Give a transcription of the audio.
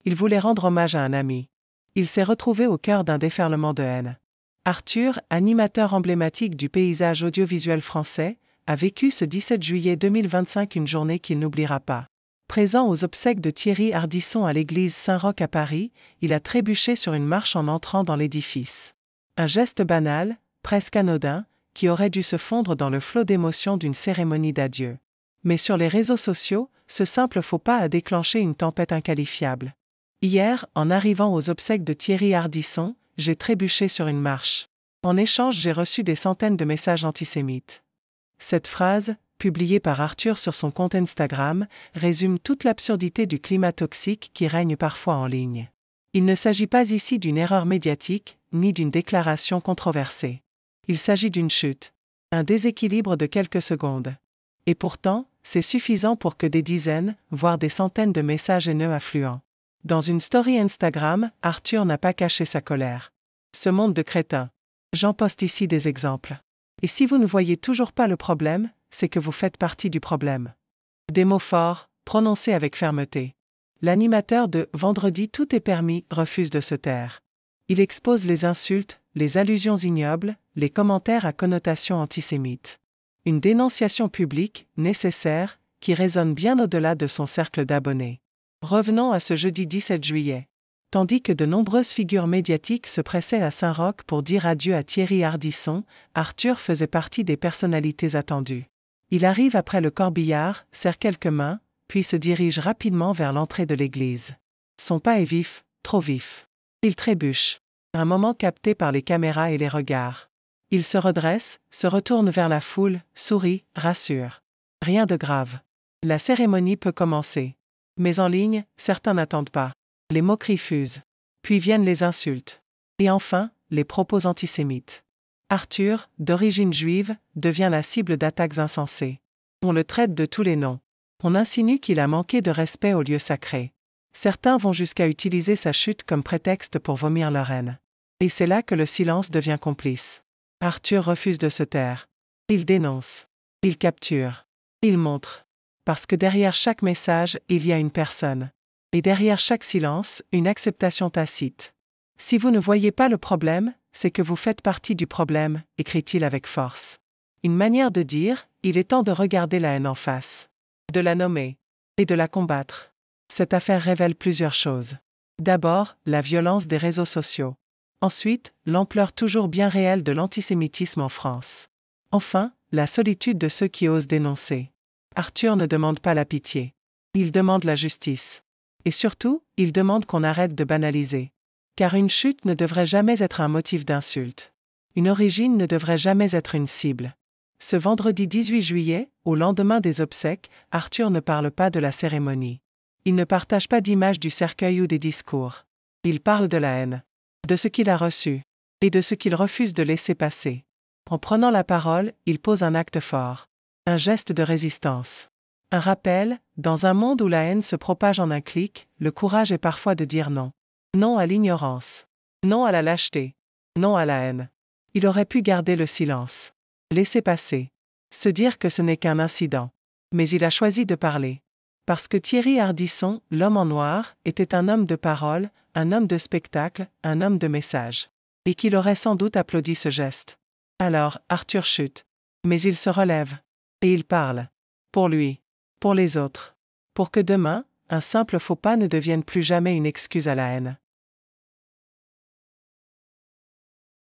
Il voulait rendre hommage à un ami. Il s'est retrouvé au cœur d'un déferlement de haine. Arthur, animateur emblématique du paysage audiovisuel français, a vécu ce 17 juillet 2025 une journée qu'il n'oubliera pas. Présent aux obsèques de Thierry Ardisson à l'église Saint-Roch à Paris, il a trébuché sur une marche en entrant dans l'édifice. Un geste banal, presque anodin, qui aurait dû se fondre dans le flot d'émotions d'une cérémonie d'adieu. Mais sur les réseaux sociaux, ce simple faux pas a déclenché une tempête inqualifiable. Hier, en arrivant aux obsèques de Thierry Ardisson, j'ai trébuché sur une marche. En échange, j'ai reçu des centaines de messages antisémites. Cette phrase, publiée par Arthur sur son compte Instagram, résume toute l'absurdité du climat toxique qui règne parfois en ligne. Il ne s'agit pas ici d'une erreur médiatique, ni d'une déclaration controversée. Il s'agit d'une chute, un déséquilibre de quelques secondes. Et pourtant, c'est suffisant pour que des dizaines, voire des centaines de messages haineux affluent. Dans une story Instagram, Arthur n'a pas caché sa colère. Ce monde de crétins. J'en poste ici des exemples. Et si vous ne voyez toujours pas le problème, c'est que vous faites partie du problème. Des mots forts, prononcés avec fermeté. L'animateur de Vendredi tout est permis refuse de se taire. Il expose les insultes, les allusions ignobles, les commentaires à connotation antisémite. Une dénonciation publique, nécessaire, qui résonne bien au-delà de son cercle d'abonnés. Revenons à ce jeudi 17 juillet. Tandis que de nombreuses figures médiatiques se pressaient à Saint-Roch pour dire adieu à Thierry Ardisson, Arthur faisait partie des personnalités attendues. Il arrive après le corbillard, serre quelques mains, puis se dirige rapidement vers l'entrée de l'église. Son pas est vif, trop vif. Il trébuche. Un moment capté par les caméras et les regards. Il se redresse, se retourne vers la foule, sourit, rassure. Rien de grave. La cérémonie peut commencer. Mais en ligne, certains n'attendent pas. Les moqueries fusent. Puis viennent les insultes. Et enfin, les propos antisémites. Arthur, d'origine juive, devient la cible d'attaques insensées. On le traite de tous les noms. On insinue qu'il a manqué de respect au lieu sacré. Certains vont jusqu'à utiliser sa chute comme prétexte pour vomir leur haine. Et c'est là que le silence devient complice. Arthur refuse de se taire. Il dénonce. Il capture. Il montre. Parce que derrière chaque message, il y a une personne. Et derrière chaque silence, une acceptation tacite. Si vous ne voyez pas le problème, c'est que vous faites partie du problème, écrit-il avec force. Une manière de dire, il est temps de regarder la haine en face. De la nommer. Et de la combattre. Cette affaire révèle plusieurs choses. D'abord, la violence des réseaux sociaux. Ensuite, l'ampleur toujours bien réelle de l'antisémitisme en France. Enfin, la solitude de ceux qui osent dénoncer. Arthur ne demande pas la pitié. Il demande la justice. Et surtout, il demande qu'on arrête de banaliser. Car une chute ne devrait jamais être un motif d'insulte. Une origine ne devrait jamais être une cible. Ce vendredi 18 juillet, au lendemain des obsèques, Arthur ne parle pas de la cérémonie. Il ne partage pas d'image du cercueil ou des discours. Il parle de la haine. De ce qu'il a reçu. Et de ce qu'il refuse de laisser passer. En prenant la parole, il pose un acte fort. Un geste de résistance. Un rappel, dans un monde où la haine se propage en un clic, le courage est parfois de dire non. Non à l'ignorance. Non à la lâcheté. Non à la haine. Il aurait pu garder le silence. Laisser passer. Se dire que ce n'est qu'un incident. Mais il a choisi de parler. Parce que Thierry Ardisson, l'homme en noir, était un homme de parole, un homme de spectacle, un homme de message. Et qu'il aurait sans doute applaudi ce geste. Alors, Arthur chute. Mais il se relève. Et il parle. Pour lui. Pour les autres. Pour que demain, un simple faux pas ne devienne plus jamais une excuse à la haine.